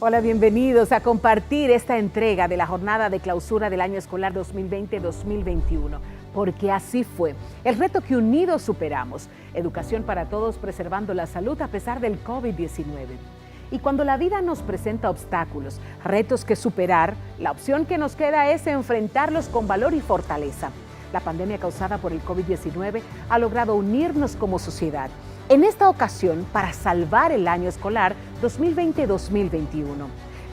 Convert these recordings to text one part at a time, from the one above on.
Hola, bienvenidos a compartir esta entrega de la jornada de clausura del año escolar 2020-2021, porque así fue. El reto que unidos superamos, educación para todos preservando la salud a pesar del COVID-19. Y cuando la vida nos presenta obstáculos, retos que superar, la opción que nos queda es enfrentarlos con valor y fortaleza. La pandemia causada por el COVID-19 ha logrado unirnos como sociedad. En esta ocasión, para salvar el año escolar 2020-2021.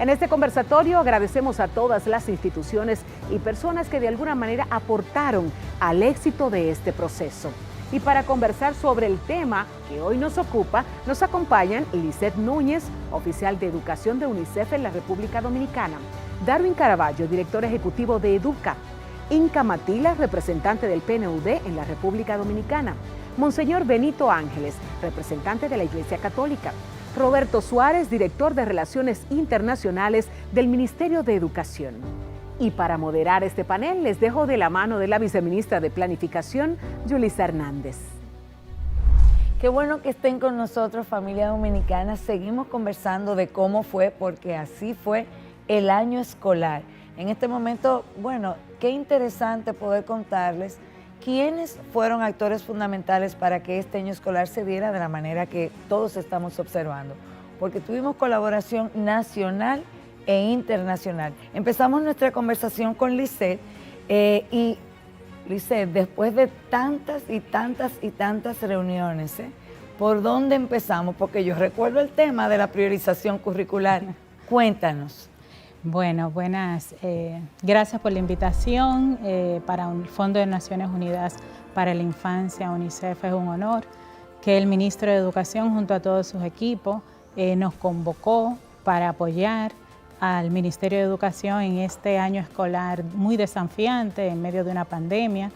En este conversatorio agradecemos a todas las instituciones y personas que de alguna manera aportaron al éxito de este proceso. Y para conversar sobre el tema que hoy nos ocupa, nos acompañan Lisette Núñez, oficial de Educación de UNICEF en la República Dominicana, Darwin Caraballo, director ejecutivo de Educa, Inca Matila, representante del PNUD en la República Dominicana, Monseñor Benito Ángeles, representante de la Iglesia Católica, Roberto Suárez, director de Relaciones Internacionales del Ministerio de Educación. Y para moderar este panel, les dejo de la mano de la viceministra de Planificación, Yulisa Hernández. Qué bueno que estén con nosotros, familia dominicana. Seguimos conversando de cómo fue, porque así fue el año escolar. En este momento, bueno, qué interesante poder contarles quiénes fueron actores fundamentales para que este año escolar se diera de la manera que todos estamos observando, porque tuvimos colaboración nacional e internacional. Empezamos nuestra conversación con Lisette y Lisette, después de tantas y tantas reuniones, ¿por dónde empezamos? Porque yo recuerdo el tema de la priorización curricular. Cuéntanos. Bueno, buenas. Gracias por la invitación para el Fondo de Naciones Unidas para la Infancia, UNICEF. Es un honor que el ministro de Educación junto a todos sus equipos nos convocó para apoyar al Ministerio de Educación en este año escolar muy desafiante en medio de una pandemia,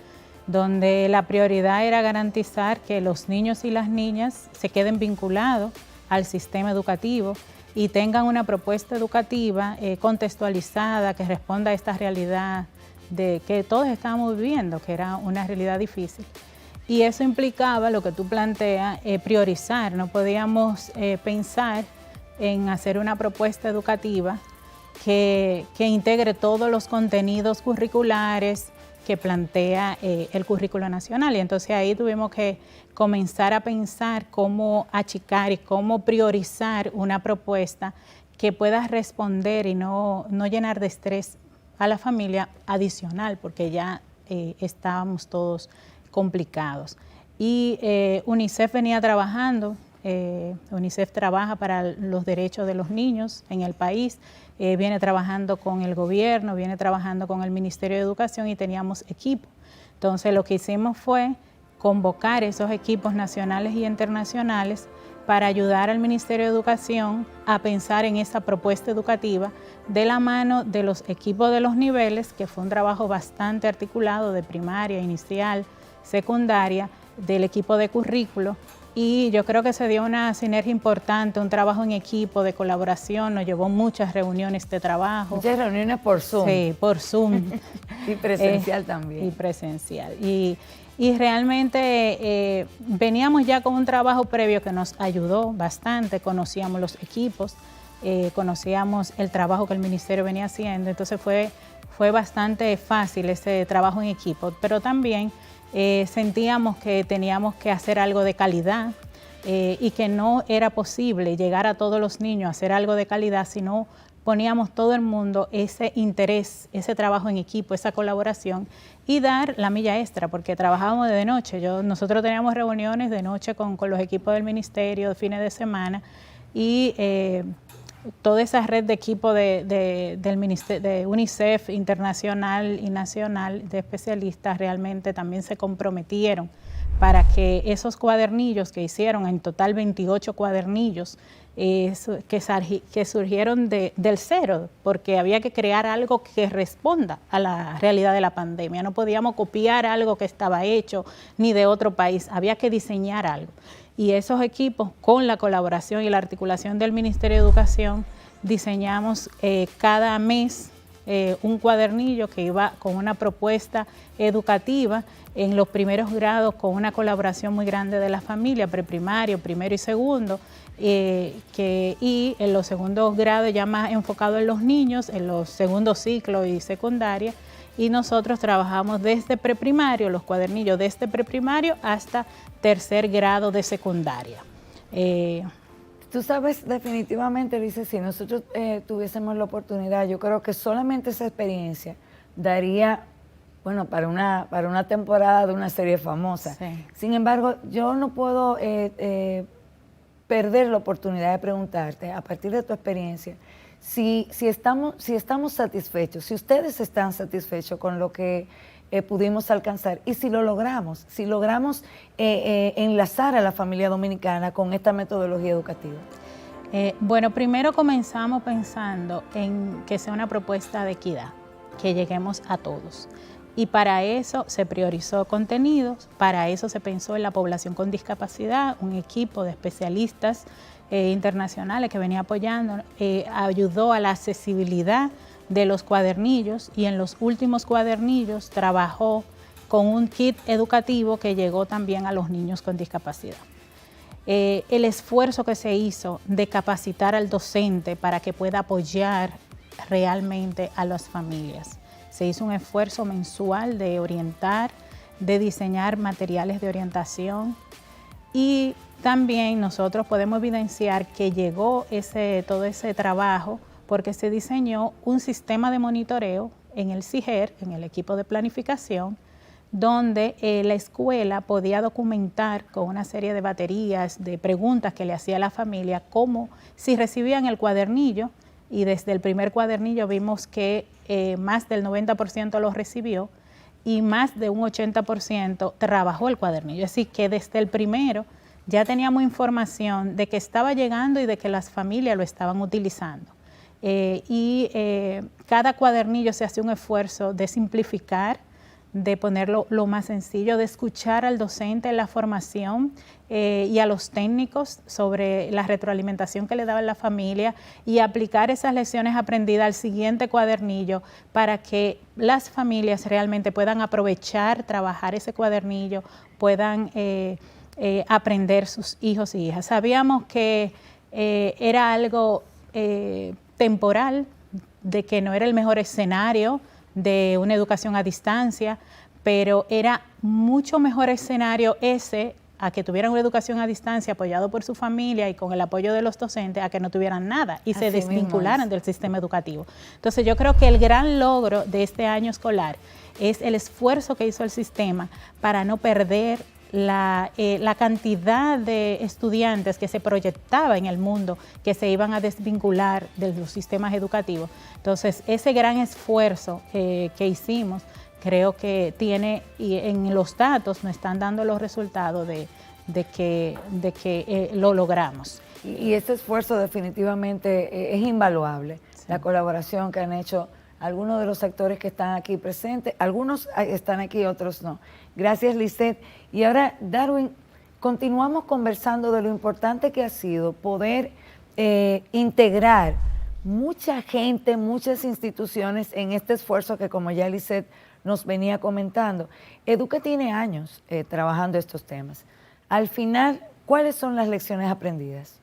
donde la prioridad era garantizar que los niños y las niñas se queden vinculados al sistema educativo y tengan una propuesta educativa contextualizada que responda a esta realidad de que todos estábamos viviendo, que era una realidad difícil. Y eso implicaba lo que tú planteas, priorizar. No podíamos pensar en hacer una propuesta educativa que integre todos los contenidos curriculares que plantea el currículo nacional. Y entonces ahí tuvimos que comenzar a pensar cómo achicar y cómo priorizar una propuesta que pueda responder y no llenar de estrés a la familia adicional, porque ya estábamos todos complicados. Y UNICEF venía trabajando, UNICEF trabaja para los derechos de los niños en el país, viene trabajando con el gobierno, viene trabajando con el Ministerio de Educación y teníamos equipo. Entonces lo que hicimos fue convocar esos equipos nacionales y internacionales para ayudar al Ministerio de Educación a pensar en esa propuesta educativa de la mano de los equipos de los niveles, que fue un trabajo bastante articulado de primaria, inicial, secundaria, del equipo de currículo. Y yo creo que se dio una sinergia importante, un trabajo en equipo de colaboración, nos llevó muchas reuniones de trabajo. Muchas reuniones por Zoom. Sí, por Zoom. Y presencial también. Y presencial. Y realmente veníamos ya con un trabajo previo que nos ayudó bastante, conocíamos los equipos, conocíamos el trabajo que el ministerio venía haciendo, entonces fue bastante fácil ese trabajo en equipo, pero también sentíamos que teníamos que hacer algo de calidad y que no era posible llegar a todos los niños a hacer algo de calidad si no poníamos todo el mundo ese interés, ese trabajo en equipo, esa colaboración y dar la milla extra, porque trabajábamos de noche. Nosotros teníamos reuniones de noche con los equipos del ministerio, de fines de semana y toda esa red de equipo del ministerio, de UNICEF internacional y nacional de especialistas realmente también se comprometieron para que esos cuadernillos que hicieron, en total 28 cuadernillos, que surgieron del cero, porque había que crear algo que responda a la realidad de la pandemia. No podíamos copiar algo que estaba hecho ni de otro país, había que diseñar algo. Y esos equipos, con la colaboración y la articulación del Ministerio de Educación, diseñamos cada mes un cuadernillo que iba con una propuesta educativa en los primeros grados, con una colaboración muy grande de la familia, preprimario, primero y segundo, y en los segundos grados ya más enfocado en los niños, en los segundos ciclos y secundaria, y nosotros trabajamos desde preprimario, los cuadernillos desde preprimario hasta tercer grado de secundaria. Tú sabes, definitivamente, dice, si nosotros tuviésemos la oportunidad, yo creo que solamente esa experiencia daría, bueno, para una temporada de una serie famosa. Sí. Sin embargo, yo no puedo perder la oportunidad de preguntarte, a partir de tu experiencia, si estamos satisfechos, si ustedes están satisfechos con lo que pudimos alcanzar y si lo logramos, enlazar a la familia dominicana con esta metodología educativa. Bueno, primero comenzamos pensando en que sea una propuesta de equidad, que lleguemos a todos. Y para eso se priorizó contenidos, para eso se pensó en la población con discapacidad, un equipo de especialistas internacionales que venía apoyando, ayudó a la accesibilidad de los cuadernillos y en los últimos cuadernillos trabajó con un kit educativo que llegó también a los niños con discapacidad. El esfuerzo que se hizo de capacitar al docente para que pueda apoyar realmente a las familias. Se hizo un esfuerzo mensual de orientar, de diseñar materiales de orientación y también nosotros podemos evidenciar que llegó todo ese trabajo porque se diseñó un sistema de monitoreo en el CIGER, en el equipo de planificación, donde la escuela podía documentar con una serie de baterías de preguntas que le hacía a la familia, como si recibían el cuadernillo, y desde el primer cuadernillo vimos que más del 90% lo recibió y más de un 80% trabajó el cuadernillo. Es decir, que desde el primero ya teníamos información de que estaba llegando y de que las familias lo estaban utilizando. Cada cuadernillo se hace un esfuerzo de simplificar, de ponerlo lo más sencillo, de escuchar al docente en la formación y a los técnicos sobre la retroalimentación que le daba la familia y aplicar esas lecciones aprendidas al siguiente cuadernillo para que las familias realmente puedan aprovechar, trabajar ese cuadernillo, puedan aprender sus hijos y hijas. Sabíamos que era algo temporal, de que no era el mejor escenario de una educación a distancia, pero era mucho mejor escenario ese a que tuvieran una educación a distancia apoyado por su familia y con el apoyo de los docentes, a que no tuvieran nada y se desvincularan del sistema educativo. Entonces yo creo que el gran logro de este año escolar es el esfuerzo que hizo el sistema para no perder la cantidad de estudiantes que se proyectaba en el mundo que se iban a desvincular de los sistemas educativos. Entonces, ese gran esfuerzo que hicimos, creo que tiene, y en los datos nos están dando los resultados de que lo logramos. Y este esfuerzo definitivamente es invaluable. Sí. La colaboración que han hecho algunos de los sectores que están aquí presentes, algunos están aquí, otros no. Gracias, Lisette. Y ahora, Darwin, continuamos conversando de lo importante que ha sido poder integrar mucha gente, muchas instituciones en este esfuerzo que, como ya Lisette nos venía comentando, Educa tiene años trabajando estos temas. Al final, ¿cuáles son las lecciones aprendidas?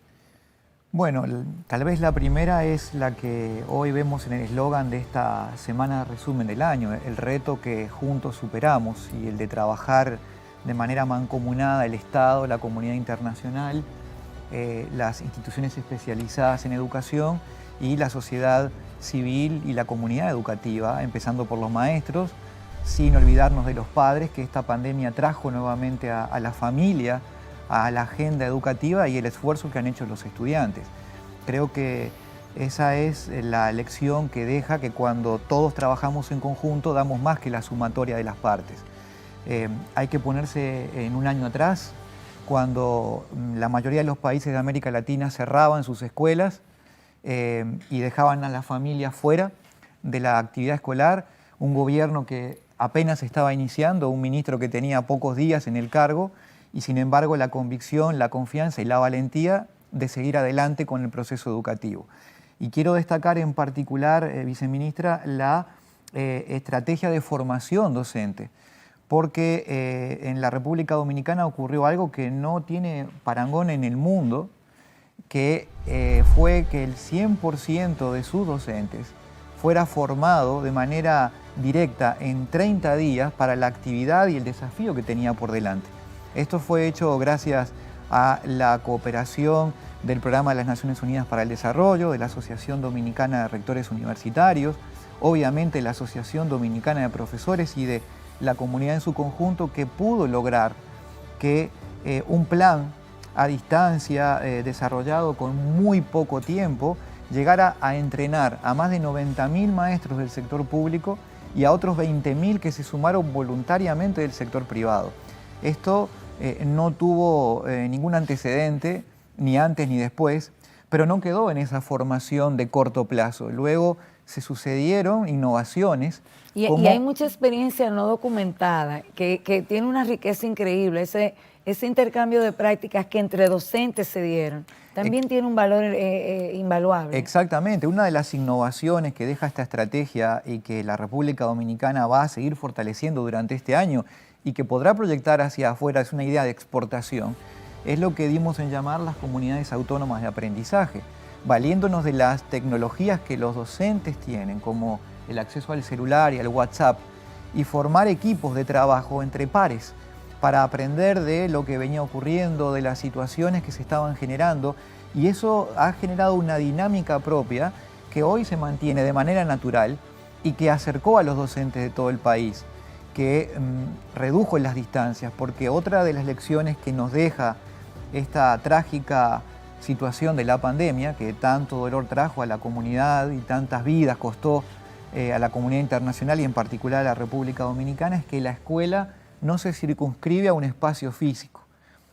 Bueno, tal vez la primera es la que hoy vemos en el eslogan de esta semana de resumen del año, el reto que juntos superamos y el de trabajar de manera mancomunada el Estado, la comunidad internacional, las instituciones especializadas en educación y la sociedad civil y la comunidad educativa, empezando por los maestros, sin olvidarnos de los padres, que esta pandemia trajo nuevamente a la familia, a la agenda educativa y el esfuerzo que han hecho los estudiantes. Creo que esa es la lección que deja que cuando todos trabajamos en conjunto damos más que la sumatoria de las partes. Hay que ponerse en un año atrás, cuando la mayoría de los países de América Latina cerraban sus escuelas y dejaban a las familias fuera de la actividad escolar, un gobierno que apenas estaba iniciando, un ministro que tenía pocos días en el cargo, y sin embargo la convicción, la confianza y la valentía de seguir adelante con el proceso educativo. Y quiero destacar en particular, viceministra, la estrategia de formación docente, porque en la República Dominicana ocurrió algo que no tiene parangón en el mundo, que fue que el 100% de sus docentes fuera formado de manera directa en 30 días para la actividad y el desafío que tenía por delante. Esto fue hecho gracias a la cooperación del Programa de las Naciones Unidas para el Desarrollo, de la Asociación Dominicana de Rectores Universitarios, obviamente la Asociación Dominicana de Profesores y de la comunidad en su conjunto, que pudo lograr que un plan a distancia desarrollado con muy poco tiempo llegara a entrenar a más de 90.000 maestros del sector público y a otros 20.000 que se sumaron voluntariamente del sector privado. Esto no tuvo ningún antecedente, ni antes ni después, pero no quedó en esa formación de corto plazo. Luego se sucedieron innovaciones. Y hay mucha experiencia no documentada que tiene una riqueza increíble. Ese intercambio de prácticas que entre docentes se dieron también tiene un valor invaluable. Exactamente. Una de las innovaciones que deja esta estrategia y que la República Dominicana va a seguir fortaleciendo durante este año y que podrá proyectar hacia afuera, es una idea de exportación, es lo que dimos en llamar las comunidades autónomas de aprendizaje, valiéndonos de las tecnologías que los docentes tienen, como el acceso al celular y al WhatsApp, y formar equipos de trabajo entre pares para aprender de lo que venía ocurriendo, de las situaciones que se estaban generando, y eso ha generado una dinámica propia que hoy se mantiene de manera natural y que acercó a los docentes de todo el país, que redujo las distancias, porque otra de las lecciones que nos deja esta trágica situación de la pandemia, que tanto dolor trajo a la comunidad y tantas vidas costó a la comunidad internacional y en particular a la República Dominicana, es que la escuela no se circunscribe a un espacio físico.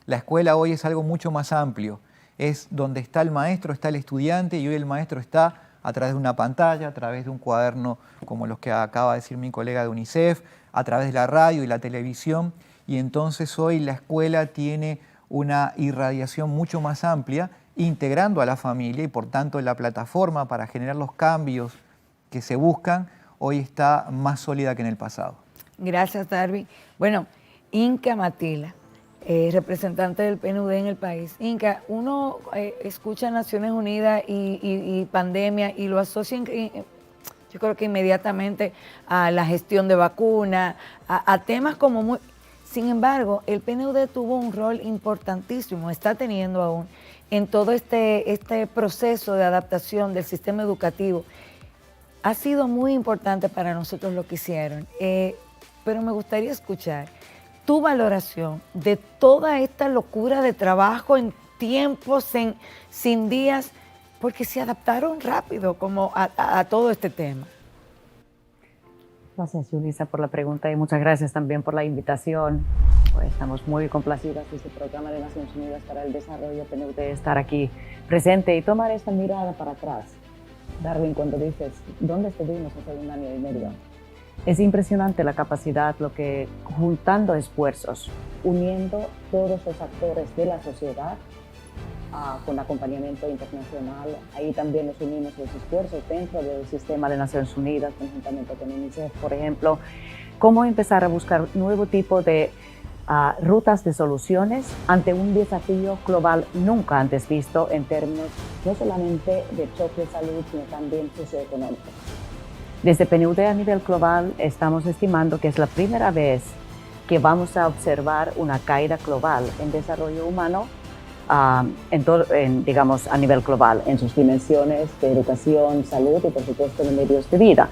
La escuela hoy es algo mucho más amplio, es donde está el maestro, está el estudiante, y hoy el maestro está a través de una pantalla, a través de un cuaderno como los que acaba de decir mi colega de UNICEF, a través de la radio y la televisión, y entonces hoy la escuela tiene una irradiación mucho más amplia, integrando a la familia, y por tanto la plataforma para generar los cambios que se buscan hoy está más sólida que en el pasado. Gracias, Darby. Bueno, Inca Matila, representante del PNUD en el país. Inca, uno escucha Naciones Unidas y pandemia y lo asocia, yo creo que inmediatamente a la gestión de vacunas, a temas como muy... Sin embargo, el PNUD tuvo un rol importantísimo, está teniendo aún, en todo este proceso de adaptación del sistema educativo. Ha sido muy importante para nosotros lo que hicieron, pero me gustaría escuchar tu valoración de toda esta locura de trabajo en tiempos, sin días, porque se adaptaron rápido como a todo este tema. Gracias, Yulisa, por la pregunta y muchas gracias también por la invitación. Pues estamos muy complacidas desde el Programa de Naciones Unidas para el Desarrollo PNUD de estar aquí presente y tomar esta mirada para atrás. Darwin, cuando dices, ¿dónde estuvimos hace 1 año y medio? Es impresionante la capacidad, lo que juntando esfuerzos, uniendo todos los actores de la sociedad con acompañamiento internacional. Ahí también nos unimos los esfuerzos dentro del sistema de Naciones Unidas, conjuntamente con UNICEF, por ejemplo. Cómo empezar a buscar nuevo tipo de rutas de soluciones ante un desafío global nunca antes visto en términos no solamente de choque de salud, sino también socioeconómico. Desde PNUD a nivel global estamos estimando que es la primera vez que vamos a observar una caída global en desarrollo humano, digamos a nivel global, en sus dimensiones de educación, salud y por supuesto de medios de vida.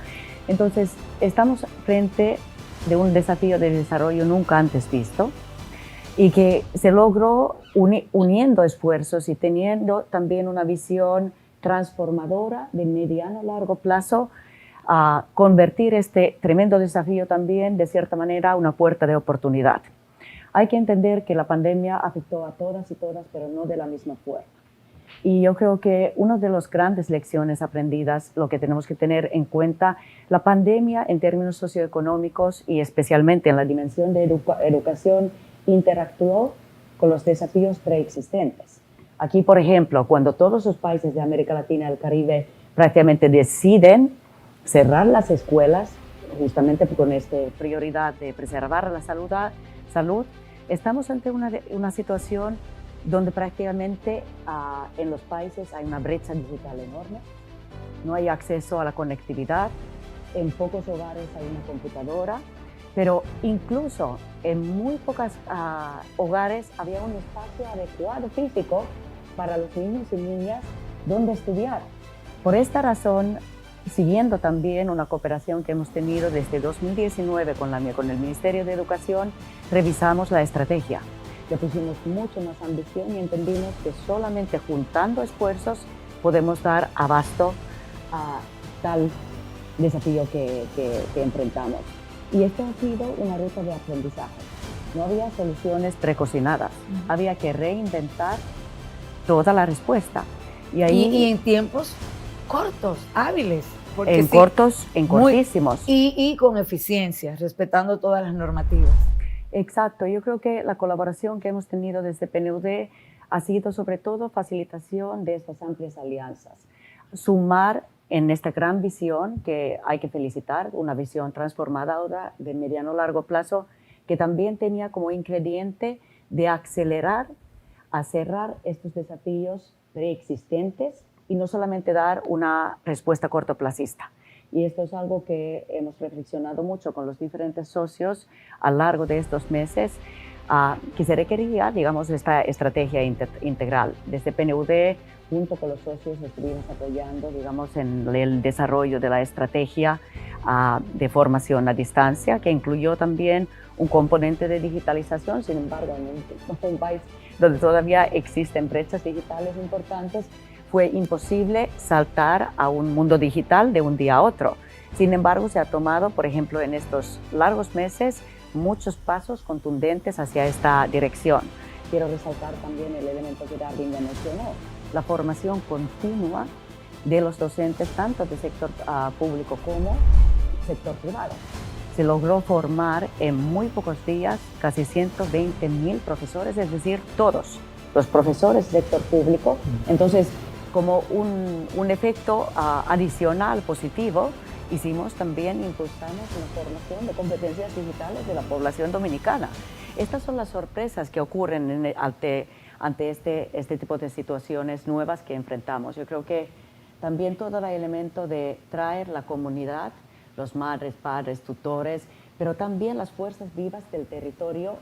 Entonces estamos frente de un desafío de desarrollo nunca antes visto y que se logró uniendo esfuerzos y teniendo también una visión transformadora de mediano a largo plazo, a convertir este tremendo desafío también de cierta manera a una puerta de oportunidad. Hay que entender que la pandemia afectó a todas y todas, pero no de la misma forma. Y yo creo que una de las grandes lecciones aprendidas, lo que tenemos que tener en cuenta, la pandemia en términos socioeconómicos y especialmente en la dimensión de educación, interactuó con los desafíos preexistentes. Aquí, por ejemplo, cuando todos los países de América Latina y el Caribe prácticamente deciden cerrar las escuelas, justamente con esta prioridad de preservar la salud, estamos ante una situación donde prácticamente en los países hay una brecha digital enorme, no hay acceso a la conectividad, en pocos hogares hay una computadora, pero incluso en muy pocos hogares había un espacio adecuado físico para los niños y niñas donde estudiar. Por esta razón, siguiendo también una cooperación que hemos tenido desde 2019 con el Ministerio de Educación, revisamos la estrategia. Le pusimos mucho más ambición y entendimos que solamente juntando esfuerzos podemos dar abasto a tal desafío que enfrentamos. Y esto ha sido una ruta de aprendizaje. No había soluciones precocinadas, había que reinventar toda la respuesta. Y en tiempos cortos, hábiles. En cortos, en cortísimos. Y con eficiencia, respetando todas las normativas. Exacto, yo creo que la colaboración que hemos tenido desde PNUD ha sido sobre todo facilitación de estas amplias alianzas. Sumar en esta gran visión que hay que felicitar, una visión transformadora de mediano a largo plazo, que también tenía como ingrediente de acelerar a cerrar estos desafíos preexistentes y no solamente dar una respuesta cortoplacista. Y esto es algo que hemos reflexionado mucho con los diferentes socios a lo largo de estos meses, que se requería, digamos, esta estrategia integral. Desde PNUD, junto con los socios, estuvimos apoyando, digamos, en el desarrollo de la estrategia de formación a distancia, que incluyó también un componente de digitalización. Sin embargo, en un país donde todavía existen brechas digitales importantes, fue imposible saltar a un mundo digital de un día a otro. Sin embargo, se ha tomado, por ejemplo, en estos largos meses, muchos pasos contundentes hacia esta dirección. Quiero resaltar también el elemento que Darwin ya mencionó, la formación continua de los docentes, tanto del sector público como sector privado. Se logró formar en muy pocos días casi 120.000 profesores, es decir, todos los profesores del sector público. Entonces, como un efecto adicional positivo, impulsamos la formación de competencias digitales de la población dominicana. Estas son las sorpresas que ocurren ante este tipo de situaciones nuevas que enfrentamos. Yo creo que también todo el elemento de traer la comunidad, los madres, padres, tutores, pero también las fuerzas vivas del territorio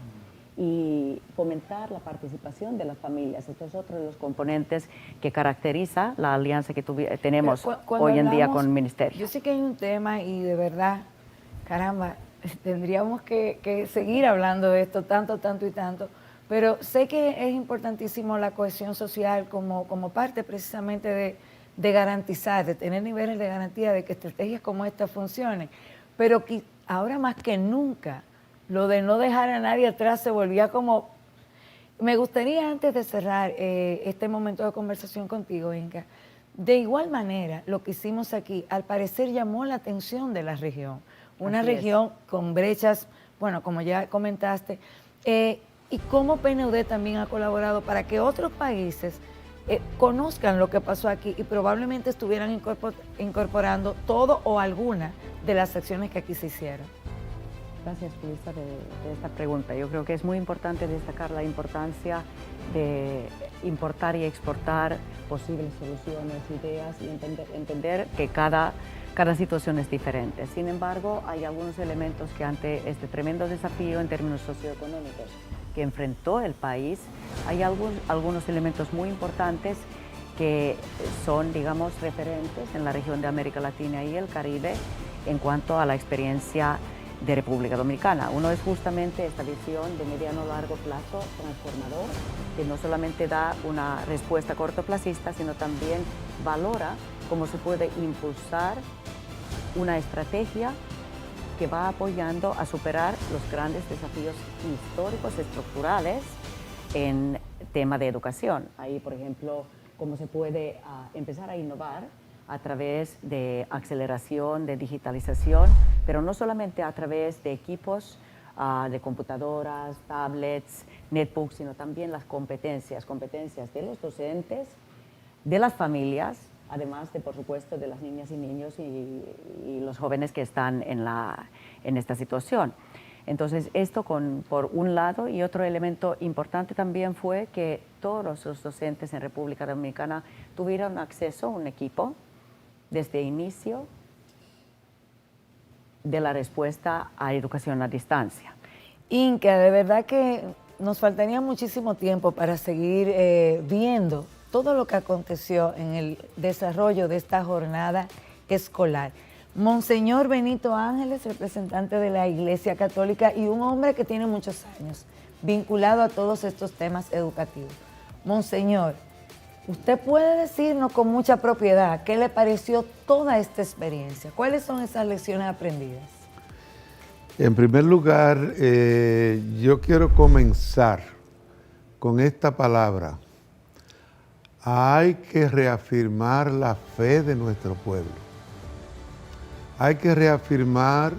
y fomentar la participación de las familias. Esto es otro de los componentes que caracteriza la alianza que tenemos hoy en día con el Ministerio. Yo sé que hay un tema y de verdad, caramba, tendríamos que seguir hablando de esto tanto y tanto, pero sé que es importantísimo la cohesión social como parte precisamente de garantizar, de tener niveles de garantía de que estrategias como esta funcionen, pero que ahora más que nunca lo de no dejar a nadie atrás se volvía como... Me gustaría, antes de cerrar este momento de conversación contigo, Inka, de igual manera, lo que hicimos aquí, al parecer llamó la atención de la región. Una región con brechas, bueno, como ya comentaste, y cómo PNUD también ha colaborado para que otros países conozcan lo que pasó aquí y probablemente estuvieran incorporando todo o alguna de las acciones que aquí se hicieron. Gracias, Luisa, de esta pregunta. Yo creo que es muy importante destacar la importancia de importar y exportar posibles soluciones, ideas y entender que cada situación es diferente. Sin embargo, hay algunos elementos que ante este tremendo desafío en términos socioeconómicos que enfrentó el país, hay algunos elementos muy importantes que son, digamos, referentes en la región de América Latina y el Caribe en cuanto a la experiencia de República Dominicana. Uno es justamente esta visión de mediano a largo plazo transformador, que no solamente da una respuesta cortoplacista, sino también valora cómo se puede impulsar una estrategia que va apoyando a superar los grandes desafíos históricos estructurales en tema de educación. Ahí, por ejemplo, cómo se puede empezar a innovar a través de aceleración, de digitalización, pero no solamente a través de equipos de computadoras, tablets, netbooks, sino también las competencias de los docentes, de las familias, además de, por supuesto, de las niñas y niños y los jóvenes que están en esta situación. Entonces, esto por un lado, y otro elemento importante también fue que todos los docentes en República Dominicana tuvieron acceso a un equipo desde el inicio de la respuesta a educación a distancia. Inca, de verdad que nos faltaría muchísimo tiempo para seguir viendo todo lo que aconteció en el desarrollo de esta jornada escolar. Monseñor Benito Ángeles, representante de la Iglesia Católica y un hombre que tiene muchos años vinculado a todos estos temas educativos. Monseñor, usted puede decirnos con mucha propiedad qué le pareció toda esta experiencia. ¿Cuáles son esas lecciones aprendidas? En primer lugar, yo quiero comenzar con esta palabra. Hay que reafirmar la fe de nuestro pueblo. Hay que reafirmar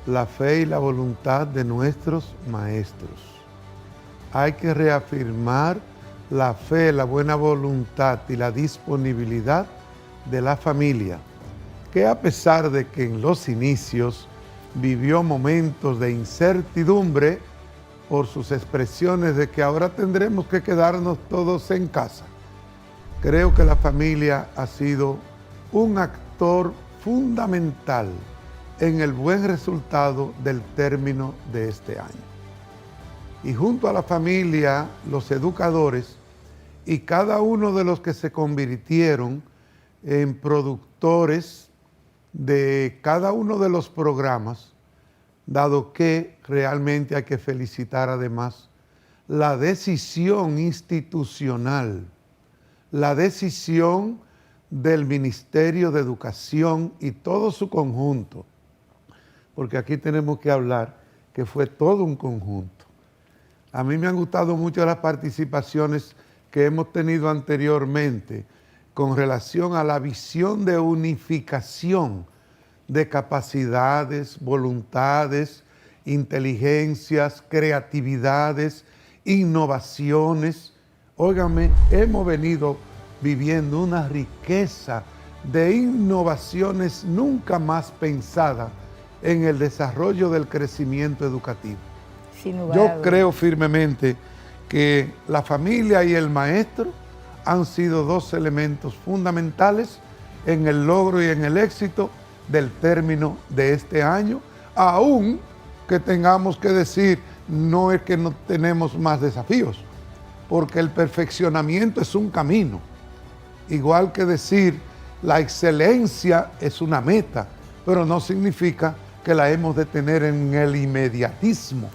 la fe y la voluntad de nuestros maestros. Hay que reafirmar la fe, la buena voluntad y la disponibilidad de la familia, que a pesar de que en los inicios vivió momentos de incertidumbre por sus expresiones de que ahora tendremos que quedarnos todos en casa, creo que la familia ha sido un actor fundamental en el buen resultado del término de este año. Y junto a la familia, los educadores y cada uno de los que se convirtieron en productores de cada uno de los programas, dado que realmente hay que felicitar además la decisión institucional, la decisión del Ministerio de Educación y todo su conjunto, porque aquí tenemos que hablar que fue todo un conjunto. A mí me han gustado mucho las participaciones que hemos tenido anteriormente con relación a la visión de unificación de capacidades, voluntades, inteligencias, creatividades, innovaciones. Óigame, hemos venido viviendo una riqueza de innovaciones nunca más pensadas en el desarrollo del crecimiento educativo. Yo creo firmemente que la familia y el maestro han sido dos elementos fundamentales en el logro y en el éxito del término de este año, aún que tengamos que decir, no es que no tenemos más desafíos, porque el perfeccionamiento es un camino. Igual que decir, la excelencia es una meta, pero no significa que la hemos de tener en el inmediatismo.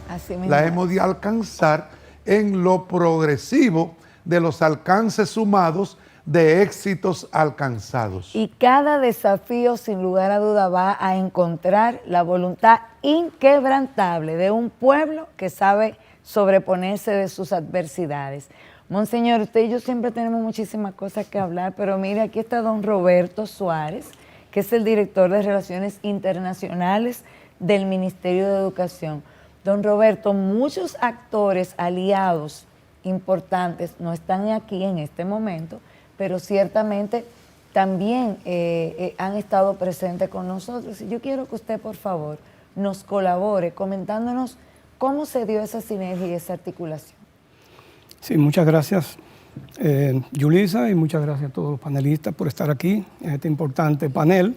La hemos de alcanzar en lo progresivo de los alcances sumados de éxitos alcanzados. Y cada desafío, sin lugar a duda, va a encontrar la voluntad inquebrantable de un pueblo que sabe sobreponerse de sus adversidades. Monseñor, usted y yo siempre tenemos muchísimas cosas que hablar, pero mire, aquí está don Roberto Suárez, que es el director de Relaciones Internacionales del Ministerio de Educación. Don Roberto, muchos actores aliados importantes no están aquí en este momento, pero ciertamente también han estado presentes con nosotros. Y yo quiero que usted, por favor, nos colabore comentándonos cómo se dio esa sinergia y esa articulación. Sí, muchas gracias, Yulisa, y muchas gracias a todos los panelistas por estar aquí en este importante panel.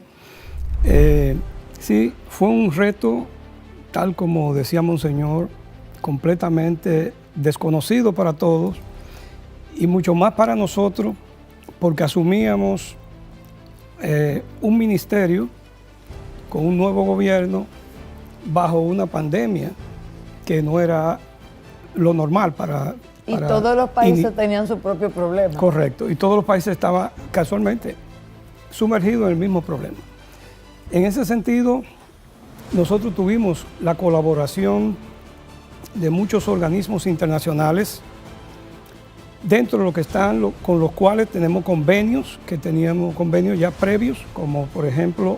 Sí, fue un reto, tal como decía Monseñor, completamente desconocido para todos y mucho más para nosotros, porque asumíamos un ministerio con un nuevo gobierno bajo una pandemia que no era lo normal para y todos los países tenían su propio problema. Correcto, y todos los países estaban casualmente sumergidos en el mismo problema. En ese sentido, nosotros tuvimos la colaboración de muchos organismos internacionales, dentro de lo que están, con los cuales tenemos convenios, que teníamos convenios ya previos, como por ejemplo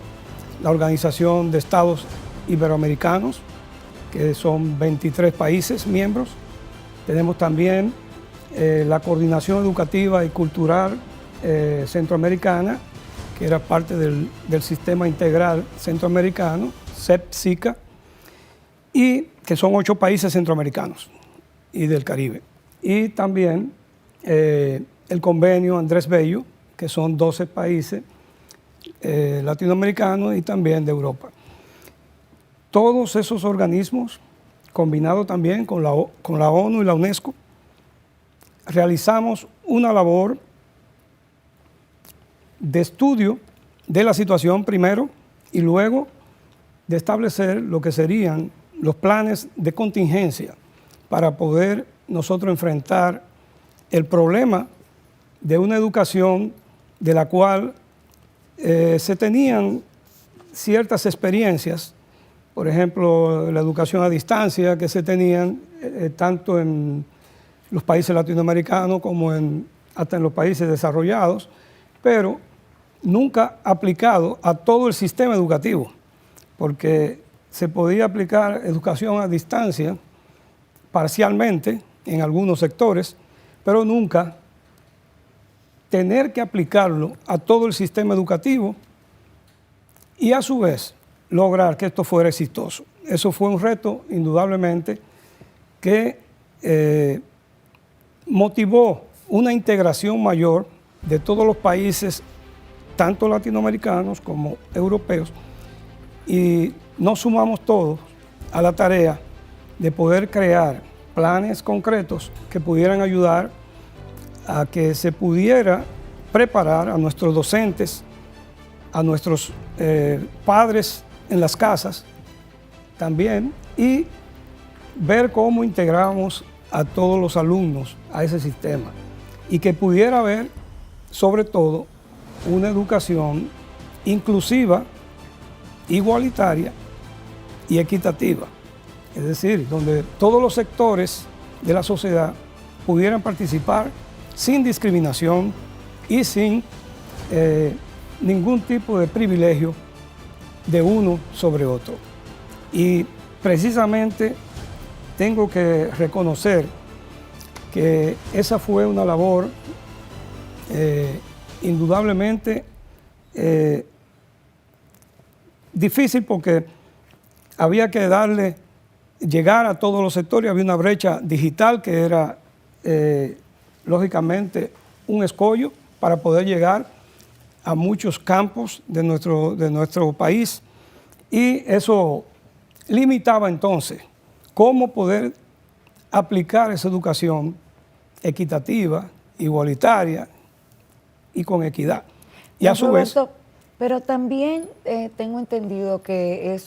la Organización de Estados Iberoamericanos, que son 23 países miembros. Tenemos también la Coordinación Educativa y Cultural Centroamericana, que era parte del Sistema Integral Centroamericano, CEP-SICA. y que son 8 países centroamericanos y del Caribe. Y también el convenio Andrés Bello, que son 12 países latinoamericanos y también de Europa. Todos esos organismos, combinados también con la ONU y la UNESCO, realizamos una labor de estudio de la situación primero y luego de establecer lo que serían los planes de contingencia para poder nosotros enfrentar el problema de una educación de la cual se tenían ciertas experiencias, por ejemplo, la educación a distancia que se tenían tanto en los países latinoamericanos como hasta en los países desarrollados, pero nunca aplicado a todo el sistema educativo, porque se podía aplicar educación a distancia parcialmente en algunos sectores, pero nunca tener que aplicarlo a todo el sistema educativo y a su vez lograr que esto fuera exitoso. Eso fue un reto, indudablemente, que motivó una integración mayor de todos los países, tanto latinoamericanos como europeos, y nos sumamos todos a la tarea de poder crear planes concretos que pudieran ayudar a que se pudiera preparar a nuestros docentes, a nuestros padres en las casas también, y ver cómo integramos a todos los alumnos a ese sistema y que pudiera haber, sobre todo, una educación inclusiva, igualitaria y equitativa. Es decir, donde todos los sectores de la sociedad pudieran participar sin discriminación y sin ningún tipo de privilegio de uno sobre otro. Y precisamente tengo que reconocer que esa fue una labor indudablemente difícil, porque había que llegar a todos los sectores. Había una brecha digital que era lógicamente un escollo para poder llegar a muchos campos de nuestro país, y eso limitaba entonces cómo poder aplicar esa educación equitativa, igualitaria y con equidad. Y a su vez... Pero también tengo entendido que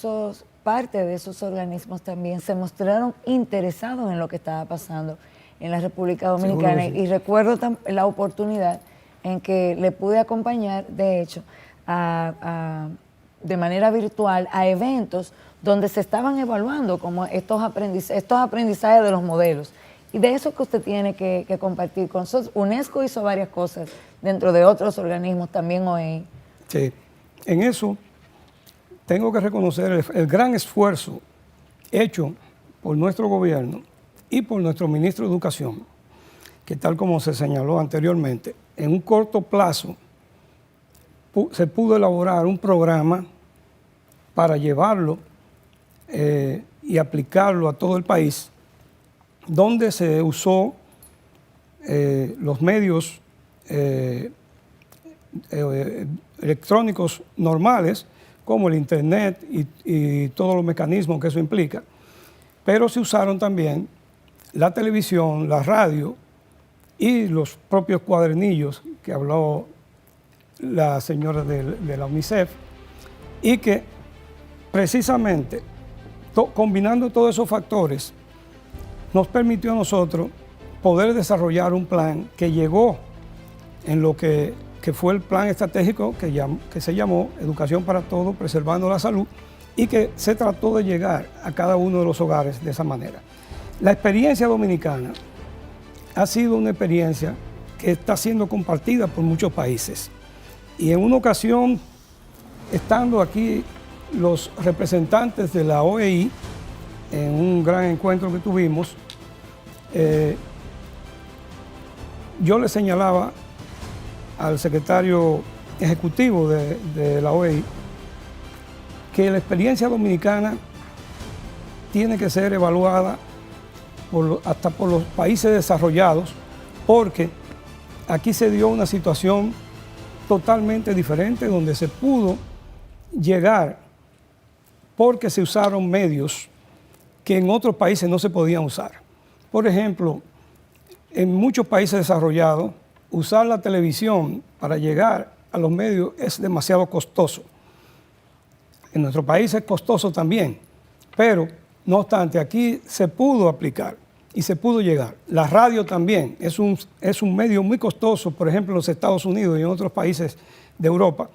parte de esos organismos también se mostraron interesados en lo que estaba pasando en la República Dominicana. Sí. Y recuerdo la oportunidad en que le pude acompañar, de hecho, de manera virtual a eventos donde se estaban evaluando como estos aprendizajes de los modelos. Y de eso que usted tiene que compartir con nosotros. UNESCO hizo varias cosas dentro de otros organismos, también OEI. Sí, en eso tengo que reconocer el gran esfuerzo hecho por nuestro gobierno y por nuestro ministro de Educación, que tal como se señaló anteriormente, en un corto plazo se pudo elaborar un programa para llevarlo y aplicarlo a todo el país, donde se usó los medios electrónicos normales, como el Internet y todos los mecanismos que eso implica, pero se usaron también la televisión, la radio y los propios cuadernillos que habló la señora de la UNICEF, y que precisamente combinando todos esos factores nos permitió a nosotros poder desarrollar un plan que llegó en lo que fue el plan estratégico que se llamó Educación para Todos, Preservando la Salud, y que se trató de llegar a cada uno de los hogares de esa manera. La experiencia dominicana ha sido una experiencia que está siendo compartida por muchos países. Y en una ocasión, estando aquí los representantes de la OEI, en un gran encuentro que tuvimos, yo le señalaba al secretario ejecutivo de la OEI que la experiencia dominicana tiene que ser evaluada hasta por los países desarrollados, porque aquí se dio una situación totalmente diferente donde se pudo llegar porque se usaron medios que en otros países no se podían usar. Por ejemplo, en muchos países desarrollados, usar la televisión para llegar a los medios es demasiado costoso. En nuestro país es costoso también, pero no obstante, aquí se pudo aplicar y se pudo llegar. La radio también es un medio muy costoso, por ejemplo, en los Estados Unidos y en otros países de Europa,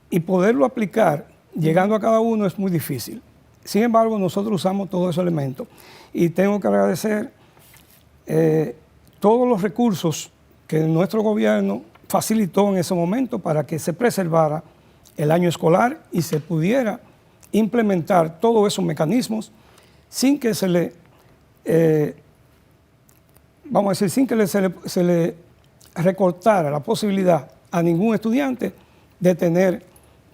y poderlo aplicar llegando a cada uno es muy difícil. Sin embargo, nosotros usamos todos esos elementos y tengo que agradecer todos los recursos que nuestro gobierno facilitó en ese momento para que se preservara el año escolar y se pudiera implementar todos esos mecanismos sin que se le, sin que se le recortara la posibilidad a ningún estudiante de tener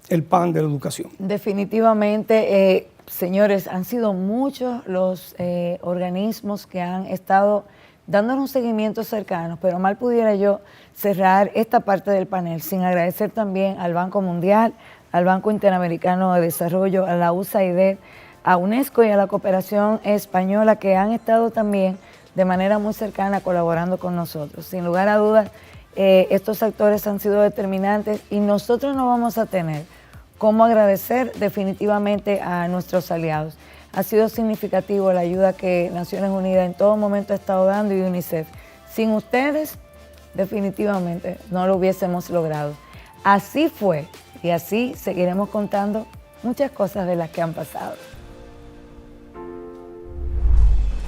el pan de la educación. Definitivamente, señores, han sido muchos los organismos que han estado dándonos un seguimiento cercano, pero mal pudiera yo cerrar esta parte del panel sin agradecer también al Banco Mundial, al Banco Interamericano de Desarrollo, a la USAID, a UNESCO y a la Cooperación Española, que han estado también de manera muy cercana colaborando con nosotros. Sin lugar a dudas, estos actores han sido determinantes y nosotros no vamos a tener cómo agradecer definitivamente a nuestros aliados. Ha sido significativo la ayuda que Naciones Unidas en todo momento ha estado dando y UNICEF. Sin ustedes, definitivamente no lo hubiésemos logrado. Así fue y así seguiremos contando muchas cosas de las que han pasado.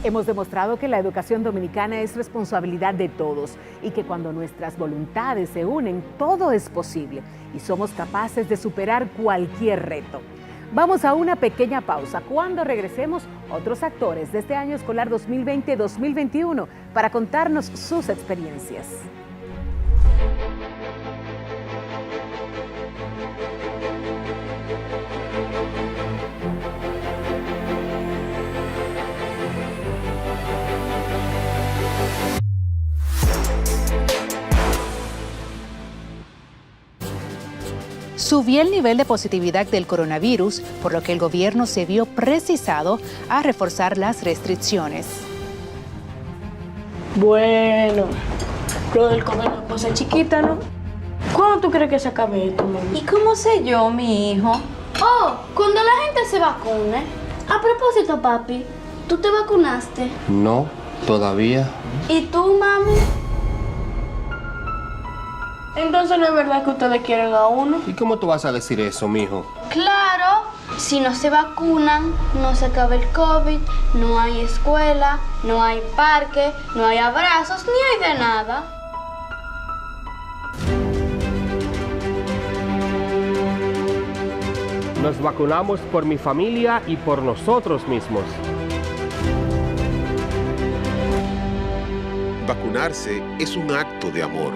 Hemos demostrado que la educación dominicana es responsabilidad de todos y que cuando nuestras voluntades se unen, todo es posible y somos capaces de superar cualquier reto. Vamos a una pequeña pausa. Cuando regresemos, otros actores de este año escolar 2020-2021 para contarnos sus experiencias. Subió el nivel de positividad del coronavirus, por lo que el gobierno se vio precisado a reforzar las restricciones. Bueno, lo del COVID no es cosa chiquita, ¿no? ¿Cuándo tú crees que se acabe esto, mami? ¿Y cómo sé yo, mi hijo? Oh, cuando la gente se vacune. A propósito, papi, ¿tú te vacunaste? No, todavía. ¿Y tú, mami? Entonces no es verdad que ustedes quieren a uno. ¿Y cómo tú vas a decir eso, mijo? Claro, si no se vacunan, no se acaba el COVID, no hay escuela, no hay parque, no hay abrazos, ni hay de nada. Nos vacunamos por mi familia y por nosotros mismos. Vacunarse es un acto de amor.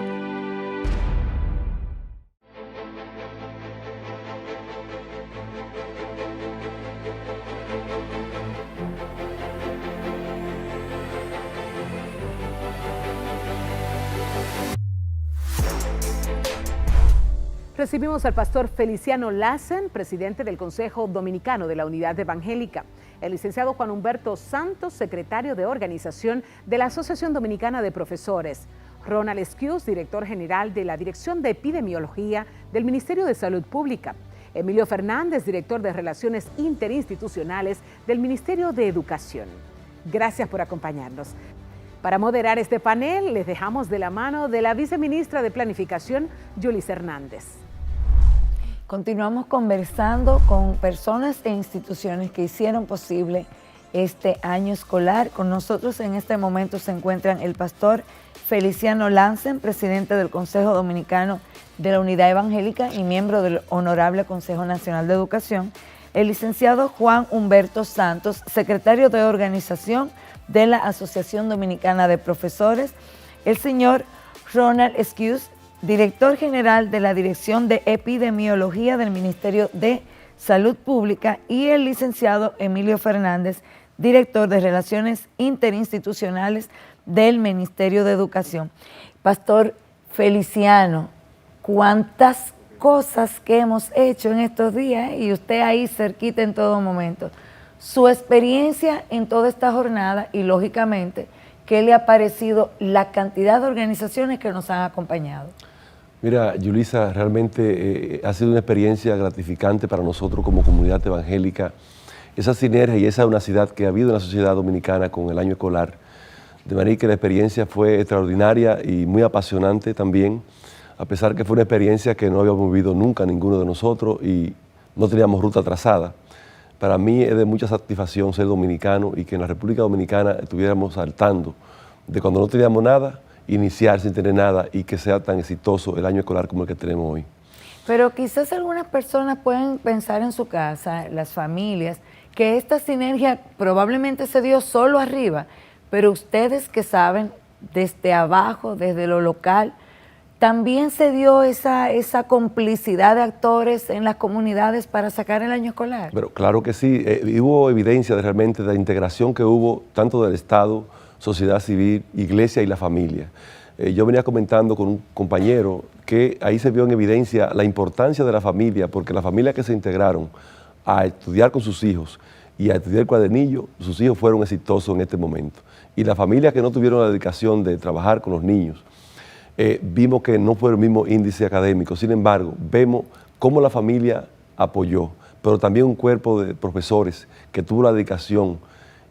Recibimos al pastor Feliciano Lassen, presidente del Consejo Dominicano de la Unidad Evangélica, el licenciado Juan Humberto Santos, secretario de organización de la Asociación Dominicana de Profesores, Ronald Esquius, director general de la Dirección de Epidemiología del Ministerio de Salud Pública, Emilio Fernández, director de Relaciones Interinstitucionales del Ministerio de Educación. Gracias por acompañarnos. Para moderar este panel, les dejamos de la mano de la viceministra de Planificación, Yulis Hernández. Continuamos conversando con personas e instituciones que hicieron posible este año escolar. Con nosotros en este momento se encuentran el pastor Feliciano Lassen, presidente del Consejo Dominicano de la Unidad Evangélica y miembro del Honorable Consejo Nacional de Educación, el licenciado Juan Humberto Santos, secretario de organización de la Asociación Dominicana de Profesores, el señor Ronald Esquius, director general de la Dirección de Epidemiología del Ministerio de Salud Pública, y el licenciado Emilio Fernández, director de Relaciones Interinstitucionales del Ministerio de Educación. Pastor Feliciano, cuántas cosas que hemos hecho en estos días, y usted ahí cerquita en todo momento. Su experiencia en toda esta jornada y, lógicamente, ¿qué le ha parecido la cantidad de organizaciones que nos han acompañado? Mira, Yulisa, realmente ha sido una experiencia gratificante para nosotros como comunidad evangélica. Esa sinergia y esa unicidad que ha habido en la sociedad dominicana con el año escolar, de manera que la experiencia fue extraordinaria y muy apasionante también, a pesar que fue una experiencia que no habíamos vivido nunca ninguno de nosotros y no teníamos ruta trazada. Para mí es de mucha satisfacción ser dominicano y que en la República Dominicana estuviéramos saltando de cuando no teníamos nada, iniciar sin tener nada y que sea tan exitoso el año escolar como el que tenemos hoy. Pero quizás algunas personas pueden pensar en su casa, las familias, que esta sinergia probablemente se dio solo arriba, pero ustedes que saben desde abajo, desde lo local, también se dio esa complicidad de actores en las comunidades para sacar el año escolar. Pero claro que sí, hubo evidencia realmente de la integración que hubo tanto del Estado, sociedad civil, iglesia y la familia. Yo venía comentando con un compañero que ahí se vio en evidencia la importancia de la familia, porque las familias que se integraron a estudiar con sus hijos y a estudiar el cuadernillo, sus hijos fueron exitosos en este momento. Y las familias que no tuvieron la dedicación de trabajar con los niños, vimos que no fue el mismo índice académico. Sin embargo, vemos cómo la familia apoyó, pero también un cuerpo de profesores que tuvo la dedicación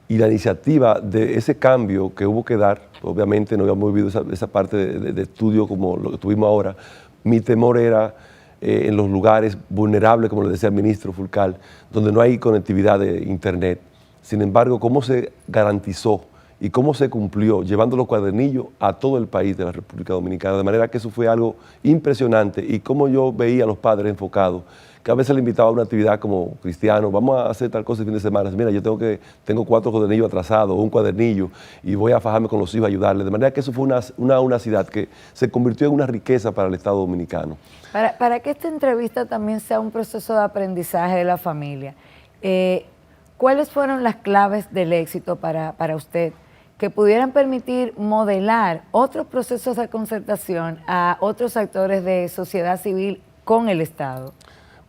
y la iniciativa de ese cambio que hubo que dar. Obviamente no habíamos vivido esa parte de estudio como lo que tuvimos ahora. Mi temor era en los lugares vulnerables, como le decía el ministro Fulcal, donde no hay conectividad de internet. Sin embargo, cómo se garantizó y cómo se cumplió llevando los cuadernillos a todo el país de la República Dominicana, de manera que eso fue algo impresionante, y cómo yo veía a los padres enfocados, que a veces le invitaba a una actividad como cristiano, vamos a hacer tal cosa el fin de semana, mira, yo tengo 4 cuadernillos atrasados, un cuadernillo, y voy a fajarme con los hijos a ayudarles, de manera que eso fue una unicidad que se convirtió en una riqueza para el Estado Dominicano. Para que esta entrevista también sea un proceso de aprendizaje de la familia, ¿cuáles fueron las claves del éxito para usted que pudieran permitir modelar otros procesos de concertación a otros actores de sociedad civil con el Estado?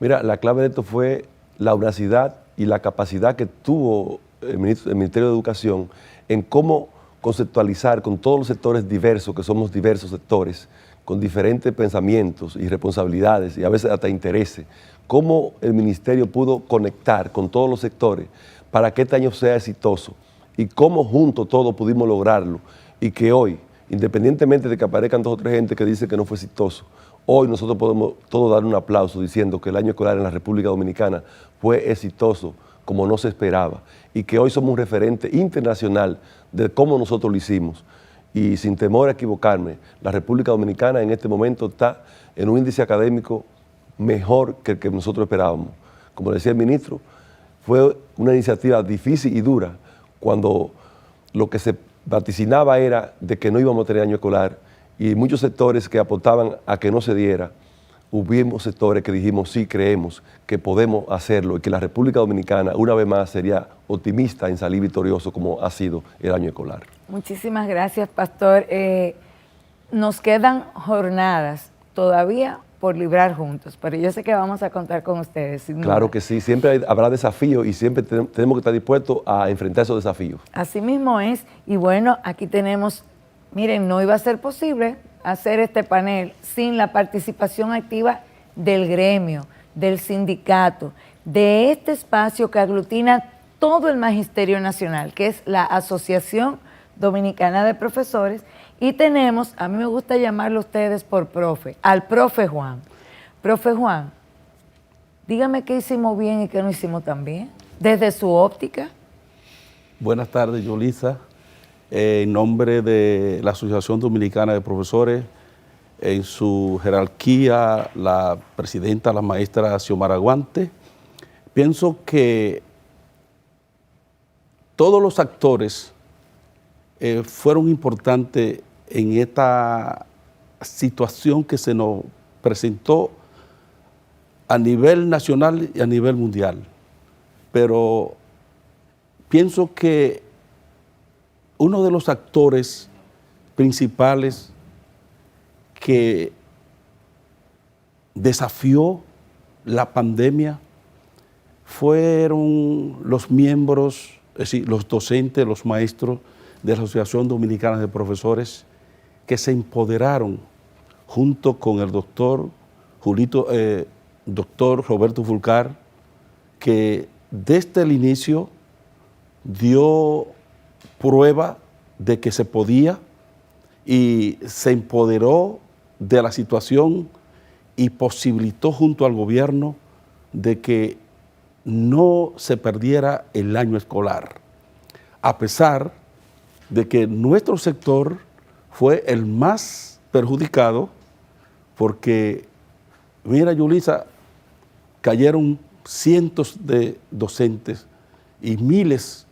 Mira, la clave de esto fue la unicidad y la capacidad que tuvo el Ministerio de Educación en cómo conceptualizar con todos los sectores diversos, que somos diversos sectores, con diferentes pensamientos y responsabilidades y a veces hasta intereses, cómo el Ministerio pudo conectar con todos los sectores para que este año sea exitoso y cómo juntos todos pudimos lograrlo, y que hoy, independientemente de que aparezcan 2 o 3 gente que dice que no fue exitoso, hoy nosotros podemos todos dar un aplauso diciendo que el año escolar en la República Dominicana fue exitoso como no se esperaba, y que hoy somos un referente internacional de cómo nosotros lo hicimos. Y sin temor a equivocarme, la República Dominicana en este momento está en un índice académico mejor que el que nosotros esperábamos. Como decía el ministro, fue una iniciativa difícil y dura, cuando lo que se vaticinaba era de que no íbamos a tener año escolar, y muchos sectores que aportaban a que no se diera, hubimos sectores que dijimos sí, creemos que podemos hacerlo y que la República Dominicana una vez más sería optimista en salir victorioso como ha sido el año escolar. Muchísimas gracias, Pastor. Nos quedan jornadas todavía por librar juntos, pero yo sé que vamos a contar con ustedes. Claro que sí, siempre habrá desafíos y siempre tenemos que estar dispuestos a enfrentar esos desafíos. Así mismo es, y bueno, aquí tenemos, miren, no iba a ser posible hacer este panel sin la participación activa del gremio, del sindicato, de este espacio que aglutina todo el Magisterio Nacional, que es la Asociación Dominicana de Profesores, y tenemos, a mí me gusta llamarlo a ustedes por profe, al profe Juan. Profe Juan, dígame qué hicimos bien y qué no hicimos tan bien, desde su óptica. Buenas tardes, Yulisa. En nombre de la Asociación Dominicana de Profesores, en su jerarquía, la presidenta, la maestra Xiomara Guante, pienso que todos los actores fueron importantes en esta situación que se nos presentó a nivel nacional y a nivel mundial. Pero pienso que uno de los actores principales que desafió la pandemia fueron los miembros, es decir, los docentes, los maestros de la Asociación Dominicana de Profesores, que se empoderaron junto con el doctor Roberto Fulcar, que desde el inicio dio prueba de que se podía y se empoderó de la situación y posibilitó junto al gobierno de que no se perdiera el año escolar, a pesar de que nuestro sector fue el más perjudicado porque, mira, Yulisa, cayeron cientos de docentes y miles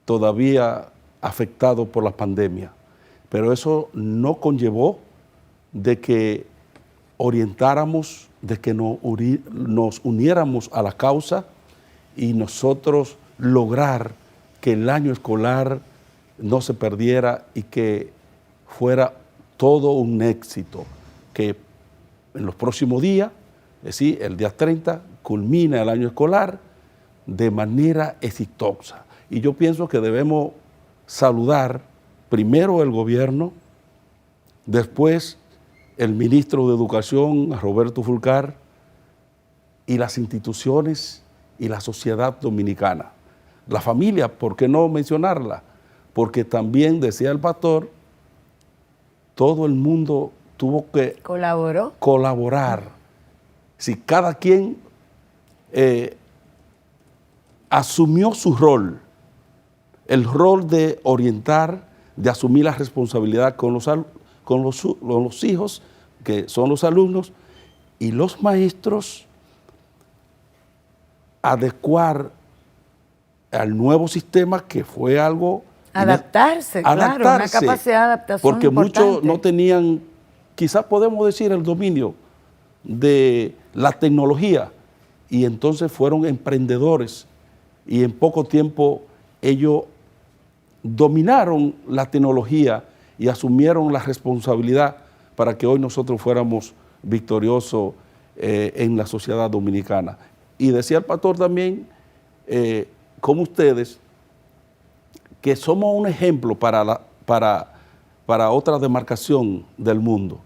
todavía afectados por la pandemia. Pero eso no conllevó de que orientáramos, de que nos uniéramos a la causa y nosotros lograr que el año escolar no se perdiera y que fuera todo un éxito, que en los próximos días, es decir, el día 30, culmina el año escolar de manera exitosa. Y yo pienso que debemos saludar primero el gobierno, después el ministro de Educación, Roberto Fulcar, y las instituciones y la sociedad dominicana. La familia, ¿por qué no mencionarla? Porque también, decía el pastor, todo el mundo tuvo que colaborar. Si cada quien asumió su rol, el rol de orientar, de asumir la responsabilidad con los hijos, que son los alumnos, y los maestros adecuar al nuevo sistema, que fue algo... Adaptarse, claro, una capacidad de adaptación porque importante. Muchos no tenían, quizás podemos decir, el dominio de la tecnología, y entonces fueron emprendedores, y en poco tiempo ellos dominaron la tecnología y asumieron la responsabilidad para que hoy nosotros fuéramos victoriosos en la sociedad dominicana. Y decía el pastor también, como ustedes, que somos un ejemplo para otra demarcación del mundo,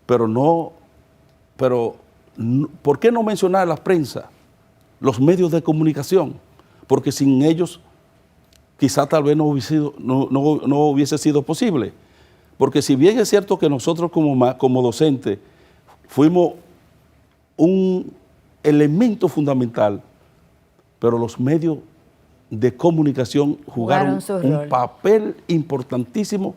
pero ¿por qué no mencionar la prensa, los medios de comunicación? Porque sin ellos quizá tal vez no hubiese sido posible. Porque si bien es cierto que nosotros como docentes fuimos un elemento fundamental, pero los medios de comunicación jugaron un papel importantísimo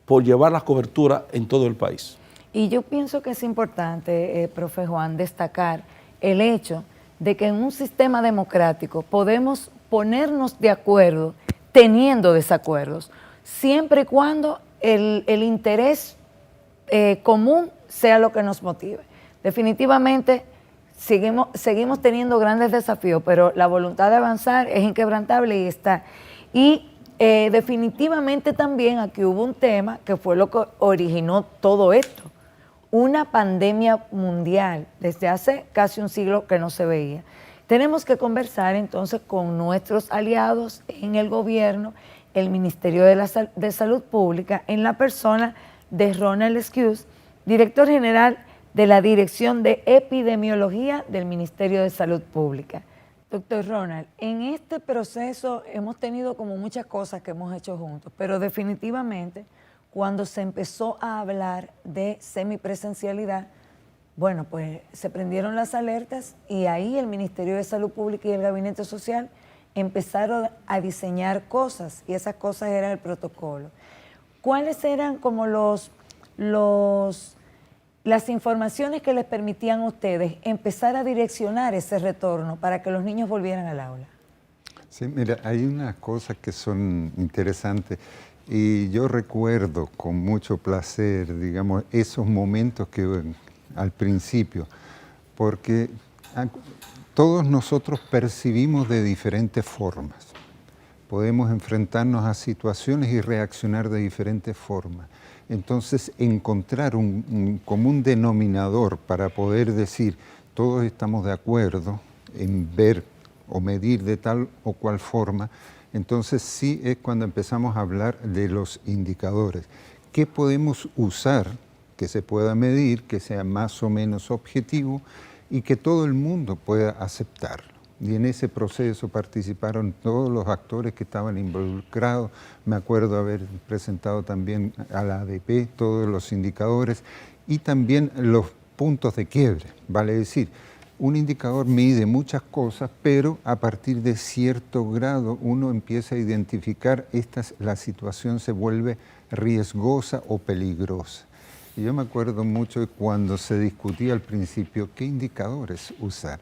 por llevar la cobertura en todo el país. Y yo pienso que es importante, profe Juan, destacar el hecho de que en un sistema democrático podemos ponernos de acuerdo teniendo desacuerdos, siempre y cuando el interés común sea lo que nos motive. Definitivamente seguimos teniendo grandes desafíos, pero la voluntad de avanzar es inquebrantable y está. Y definitivamente también aquí hubo un tema que fue lo que originó todo esto, una pandemia mundial desde hace casi un siglo que no se veía. Tenemos que conversar entonces con nuestros aliados en el gobierno, el Ministerio de Salud Pública, en la persona de Ronald Esquius, director general de la Dirección de Epidemiología del Ministerio de Salud Pública. Doctor Ronald, en este proceso hemos tenido como muchas cosas que hemos hecho juntos, pero definitivamente cuando se empezó a hablar de semipresencialidad, bueno, pues se prendieron las alertas y ahí el Ministerio de Salud Pública y el Gabinete Social empezaron a diseñar cosas y esas cosas eran el protocolo. ¿Cuáles eran como las informaciones que les permitían a ustedes empezar a direccionar ese retorno para que los niños volvieran al aula? Sí, mira, hay unas cosas que son interesantes y yo recuerdo con mucho placer, digamos, esos momentos que al principio, porque todos nosotros percibimos de diferentes formas. Podemos enfrentarnos a situaciones y reaccionar de diferentes formas. Entonces, encontrar un común denominador para poder decir todos estamos de acuerdo en ver o medir de tal o cual forma, entonces sí es cuando empezamos a hablar de los indicadores. ¿Qué podemos usar que se pueda medir, que sea más o menos objetivo y que todo el mundo pueda aceptarlo? Y en ese proceso participaron todos los actores que estaban involucrados. Me acuerdo haber presentado también a la ADP todos los indicadores y también los puntos de quiebre. Vale decir, un indicador mide muchas cosas, pero a partir de cierto grado uno empieza a identificar la situación se vuelve riesgosa o peligrosa. Y yo me acuerdo mucho de cuando se discutía al principio qué indicadores usar.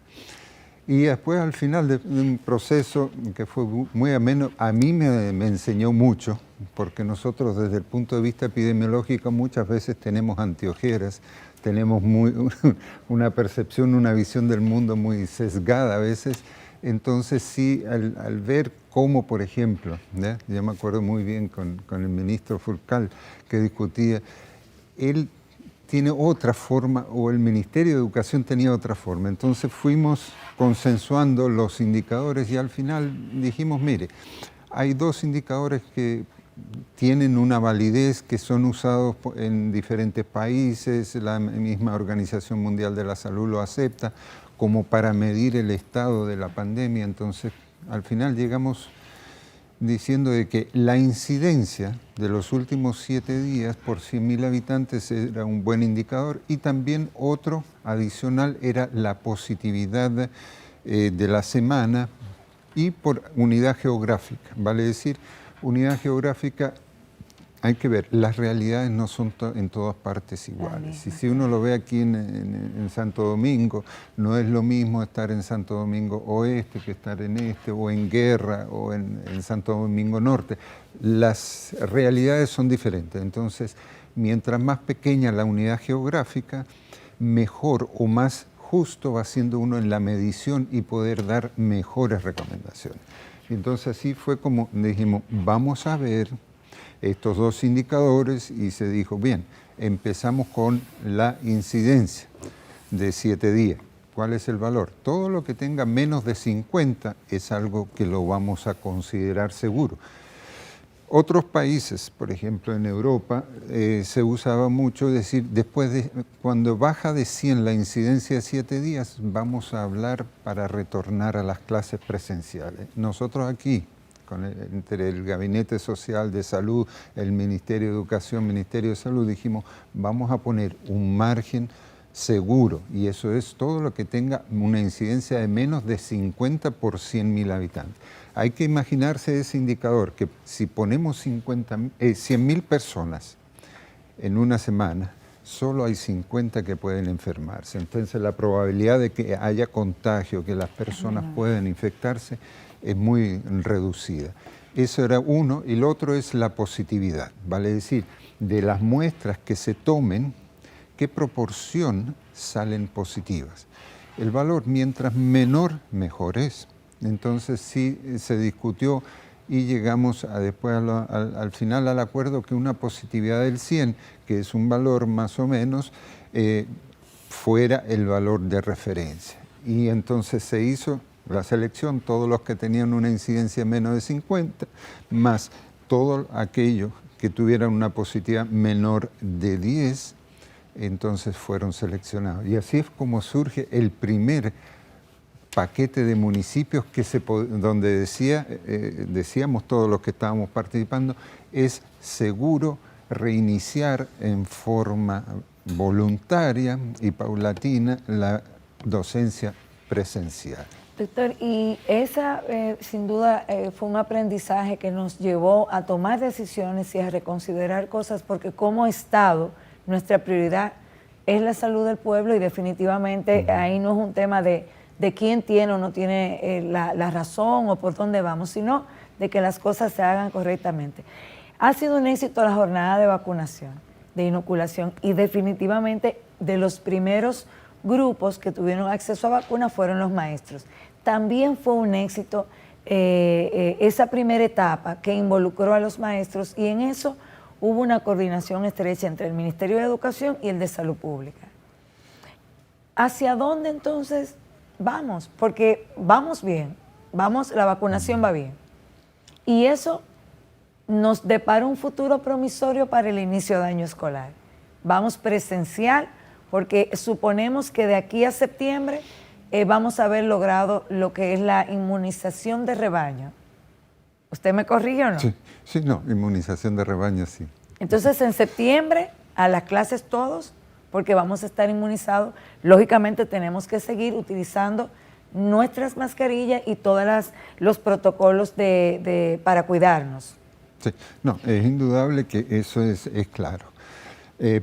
Y después al final de un proceso que fue muy ameno, a mí me enseñó mucho, porque nosotros desde el punto de vista epidemiológico muchas veces tenemos anteojeras, tenemos una percepción, una visión del mundo muy sesgada a veces. Entonces sí, al ver cómo, por ejemplo, yo me acuerdo muy bien con el ministro Furcal que discutía, él tiene otra forma, o el Ministerio de Educación tenía otra forma. Entonces fuimos consensuando los indicadores y al final dijimos, mire, hay dos indicadores que tienen una validez, que son usados en diferentes países, la misma Organización Mundial de la Salud lo acepta, como para medir el estado de la pandemia. Entonces, al final llegamos diciendo de que la incidencia de los últimos 7 días por 100.000 habitantes era un buen indicador y también otro adicional era la positividad de la semana y por unidad geográfica. Vale decir, unidad geográfica, hay que ver, las realidades no son en todas partes iguales. Y si uno lo ve aquí en Santo Domingo, no es lo mismo estar en Santo Domingo Oeste que estar en este, o en Guerra, o en Santo Domingo Norte. Las realidades son diferentes. Entonces, mientras más pequeña la unidad geográfica, mejor o más justo va siendo uno en la medición y poder dar mejores recomendaciones. Entonces, así fue como dijimos, vamos a ver estos dos indicadores y se dijo, bien, empezamos con la incidencia de 7 días. ¿Cuál es el valor? Todo lo que tenga menos de 50 es algo que lo vamos a considerar seguro. Otros países, por ejemplo en Europa, se usaba mucho decir, cuando baja de 100 la incidencia de 7 días, vamos a hablar para retornar a las clases presenciales. Nosotros aquí, entre el Gabinete Social de Salud, el Ministerio de Educación, Ministerio de Salud, dijimos, vamos a poner un margen seguro, y eso es todo lo que tenga una incidencia de menos de 50 por 100.000 habitantes. Hay que imaginarse ese indicador, que si ponemos 100.000 personas en una semana, solo hay 50 que pueden enfermarse. Entonces la probabilidad de que haya contagio, que las personas puedan infectarse, es muy reducida. Eso era uno, y lo otro es la positividad, vale decir, de las muestras que se tomen, qué proporción salen positivas. El valor, mientras menor, mejor es. Entonces sí se discutió y llegamos después al final al acuerdo que una positividad del 100, que es un valor más o menos, fuera el valor de referencia. Y entonces se hizo la selección, todos los que tenían una incidencia menos de 50, más todo aquello que tuvieran una positividad menor de 10, entonces fueron seleccionados. Y así es como surge el primer paquete de municipios donde decíamos todos los que estábamos participando, es seguro reiniciar en forma voluntaria y paulatina la docencia presencial. Doctor, y esa sin duda fue un aprendizaje que nos llevó a tomar decisiones y a reconsiderar cosas, porque como Estado nuestra prioridad es la salud del pueblo y definitivamente ahí no es un tema de quién tiene o no tiene la razón o por dónde vamos, sino de que las cosas se hagan correctamente. Ha sido un éxito la jornada de vacunación, de inoculación, y definitivamente de los primeros grupos que tuvieron acceso a vacunas fueron los maestros. También fue un éxito esa primera etapa que involucró a los maestros, y en eso hubo una coordinación estrecha entre el Ministerio de Educación y el de Salud Pública. ¿Hacia dónde entonces vamos? Porque vamos bien, la vacunación va bien. Y eso nos depara un futuro promisorio para el inicio de año escolar. Vamos presencial, porque suponemos que de aquí a septiembre vamos a haber logrado lo que es la inmunización de rebaño. ¿Usted me corrige o no? Sí, no, inmunización de rebaño, sí. Entonces, en septiembre, a las clases todos, porque vamos a estar inmunizados, lógicamente tenemos que seguir utilizando nuestras mascarillas y todos los protocolos para cuidarnos. Sí, no, es indudable que eso es claro.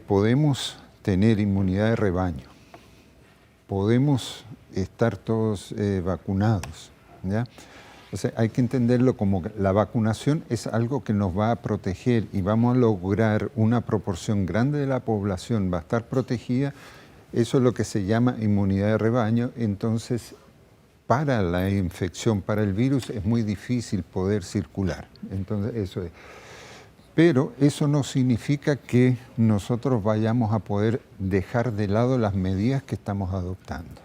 Podemos tener inmunidad de rebaño, podemos estar todos vacunados, ¿ya? O sea, hay que entenderlo como que la vacunación es algo que nos va a proteger y vamos a lograr una proporción grande de la población va a estar protegida. Eso es lo que se llama inmunidad de rebaño. Entonces, para la infección, para el virus, es muy difícil poder circular. Entonces, eso es. Pero eso no significa que nosotros vayamos a poder dejar de lado las medidas que estamos adoptando.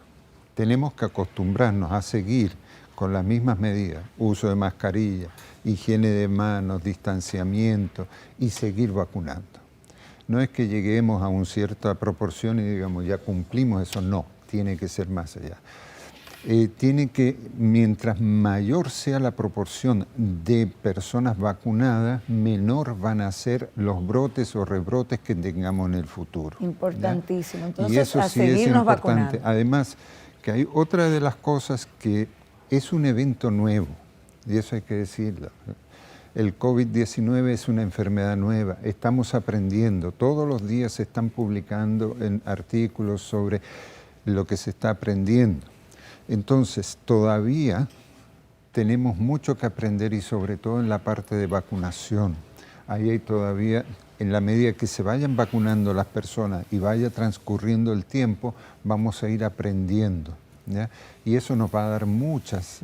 Tenemos que acostumbrarnos a seguir con las mismas medidas, uso de mascarilla, higiene de manos, distanciamiento y seguir vacunando. No es que lleguemos a una cierta proporción y digamos ya cumplimos eso, no, tiene que ser más allá. Tiene que, mientras mayor sea la proporción de personas vacunadas, menor van a ser los brotes o rebrotes que tengamos en el futuro. Importantísimo. ¿Ya? Entonces, y eso a sí es seguirnos importante. vacunando. Además, que hay otra de las cosas que es un evento nuevo, y eso hay que decirlo. El COVID-19 es una enfermedad nueva, estamos aprendiendo, todos los días se están publicando en artículos sobre lo que se está aprendiendo. Entonces, todavía tenemos mucho que aprender y sobre todo en la parte de vacunación. Ahí hay todavía, en la medida que se vayan vacunando las personas y vaya transcurriendo el tiempo, vamos a ir aprendiendo, ¿ya? Y eso nos va a dar muchas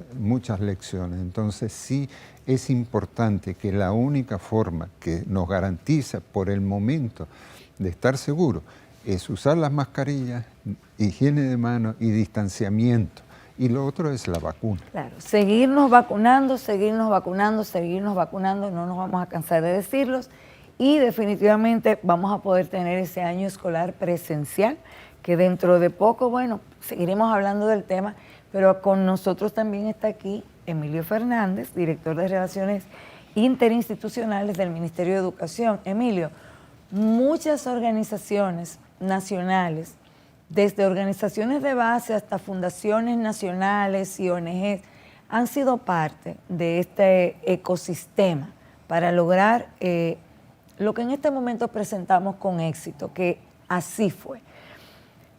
lecciones. Entonces sí es importante que la única forma que nos garantiza por el momento de estar seguros es usar las mascarillas, higiene de manos y distanciamiento. Y lo otro es la vacuna. Claro, seguirnos vacunando, no nos vamos a cansar de decirlos, y definitivamente vamos a poder tener ese año escolar presencial, que dentro de poco, bueno, seguiremos hablando del tema, pero con nosotros también está aquí Emilio Fernández, director de Relaciones Interinstitucionales del Ministerio de Educación. Emilio, muchas organizaciones nacionales, desde organizaciones de base hasta fundaciones nacionales y ONGs, han sido parte de este ecosistema para lograr lo que en este momento presentamos con éxito, que así fue.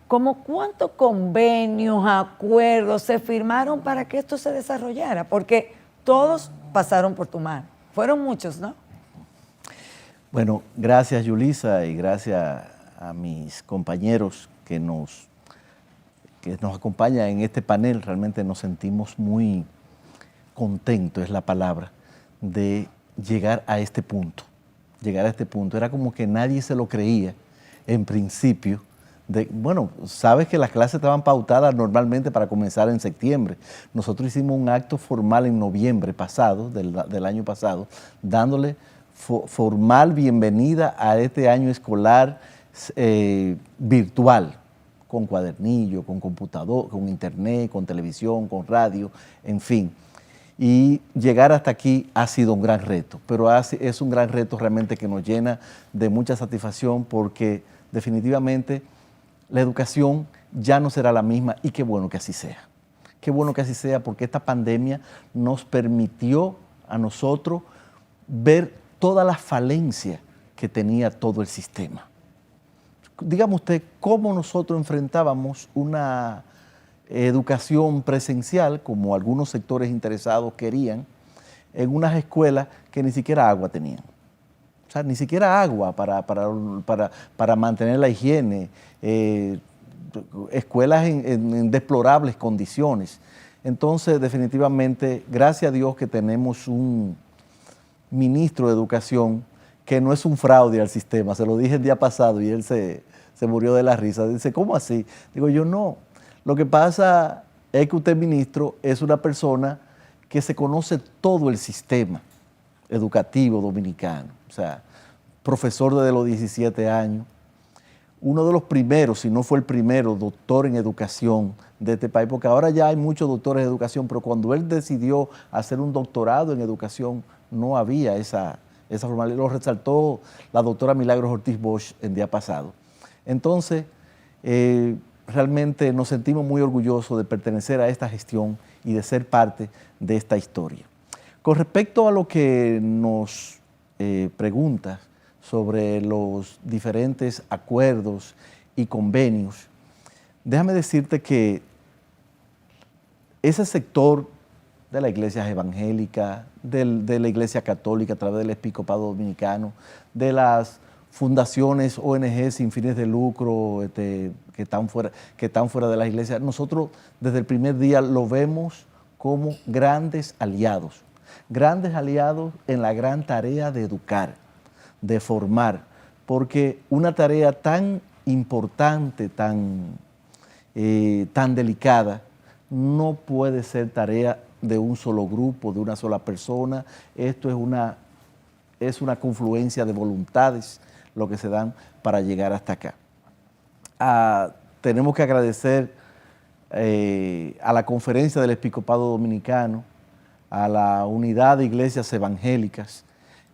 ¿Cómo cuántos convenios, acuerdos se firmaron para que esto se desarrollara? Porque todos pasaron por tu mano. Fueron muchos, ¿no? Bueno, gracias Yulisa y gracias a mis compañeros que nos acompañan en este panel. Realmente nos sentimos muy contentos, es la palabra, de llegar a este punto. Era como que nadie se lo creía en principio. Bueno, sabes que las clases estaban pautadas normalmente para comenzar en septiembre. Nosotros hicimos un acto formal en noviembre pasado, del año pasado, dándole formal bienvenida a este año escolar virtual, con cuadernillo, con computador, con internet, con televisión, con radio, en fin. Y llegar hasta aquí ha sido un gran reto, pero es un gran reto realmente que nos llena de mucha satisfacción, porque definitivamente la educación ya no será la misma, y qué bueno que así sea. Qué bueno que así sea, porque esta pandemia nos permitió a nosotros ver todas las falencias que tenía todo el sistema. Dígame usted, ¿cómo nosotros enfrentábamos una educación presencial, como algunos sectores interesados querían, en unas escuelas que ni siquiera agua tenían? O sea, ni siquiera agua para mantener la higiene. escuelas en deplorables condiciones. Entonces, definitivamente, gracias a Dios que tenemos un ministro de Educación que no es un fraude al sistema. Se lo dije el día pasado y él se murió de la risa. Dice, ¿cómo así? Digo yo, no. Lo que pasa es que usted, ministro, es una persona que se conoce todo el sistema educativo dominicano. O sea, profesor desde los 17 años, uno de los primeros, si no fue el primero, doctor en educación de este país, porque ahora ya hay muchos doctores en educación, pero cuando él decidió hacer un doctorado en educación, no había esa formalidad. Lo resaltó la doctora Milagros Ortiz Bosch el día pasado. Entonces, realmente nos sentimos muy orgullosos de pertenecer a esta gestión y de ser parte de esta historia. Con respecto a lo que nos preguntas sobre los diferentes acuerdos y convenios, déjame decirte que ese sector de la iglesia evangélica, de la iglesia católica a través del episcopado dominicano, de las fundaciones ONG sin fines de lucro que están fuera de las iglesias, nosotros desde el primer día lo vemos como grandes aliados en la gran tarea de educar, de formar, porque una tarea tan importante, tan delicada, no puede ser tarea de un solo grupo, de una sola persona. Esto es una confluencia de voluntades lo que se dan para llegar hasta acá. Tenemos que agradecer a la Conferencia del Episcopado Dominicano, a la Unidad de Iglesias Evangélicas,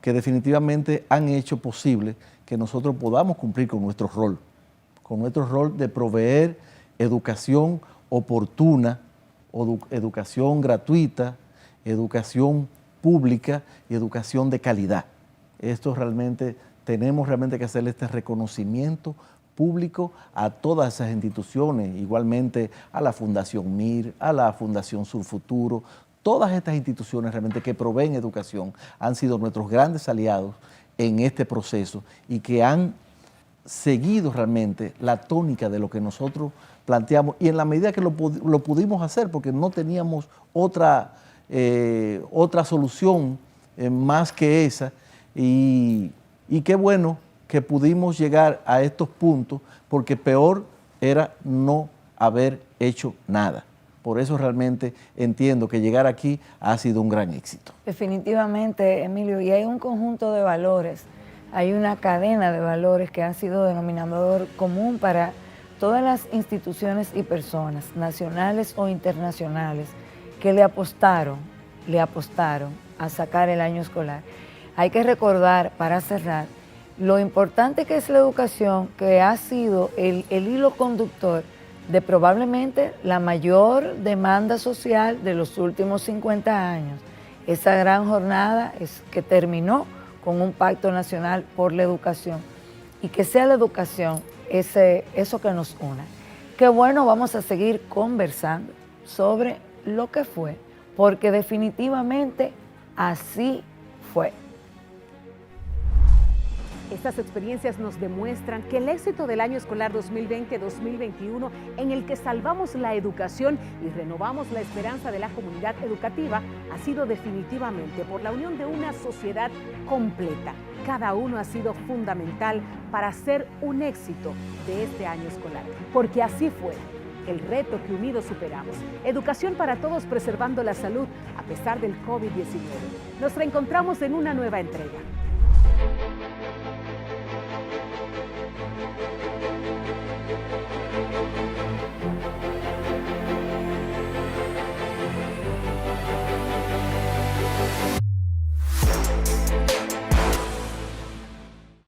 que definitivamente han hecho posible que nosotros podamos cumplir con nuestro rol de proveer educación oportuna, educación gratuita, educación pública y educación de calidad. Tenemos realmente que hacerle este reconocimiento público a todas esas instituciones, igualmente a la Fundación MIR, a la Fundación Surfuturo. Todas estas instituciones realmente que proveen educación han sido nuestros grandes aliados en este proceso y que han seguido realmente la tónica de lo que nosotros planteamos y en la medida que lo pudimos hacer porque no teníamos otra solución más que esa y qué bueno que pudimos llegar a estos puntos porque peor era no haber hecho nada. Por eso realmente entiendo que llegar aquí ha sido un gran éxito. Definitivamente, Emilio, y hay un conjunto de valores, hay una cadena de valores que han sido denominador común para todas las instituciones y personas, nacionales o internacionales, que le apostaron a sacar el año escolar. Hay que recordar, para cerrar, lo importante que es la educación, que ha sido el hilo conductor de probablemente la mayor demanda social de los últimos 50 años. Esa gran jornada que terminó con un pacto nacional por la educación y que sea la educación eso que nos una. Qué bueno, vamos a seguir conversando sobre lo que fue, porque definitivamente así fue. Estas experiencias nos demuestran que el éxito del año escolar 2020-2021, en el que salvamos la educación y renovamos la esperanza de la comunidad educativa, ha sido definitivamente por la unión de una sociedad completa. Cada uno ha sido fundamental para hacer un éxito de este año escolar, porque así fue el reto que unidos superamos. Educación para todos, preservando la salud a pesar del COVID-19. Nos reencontramos en una nueva entrega.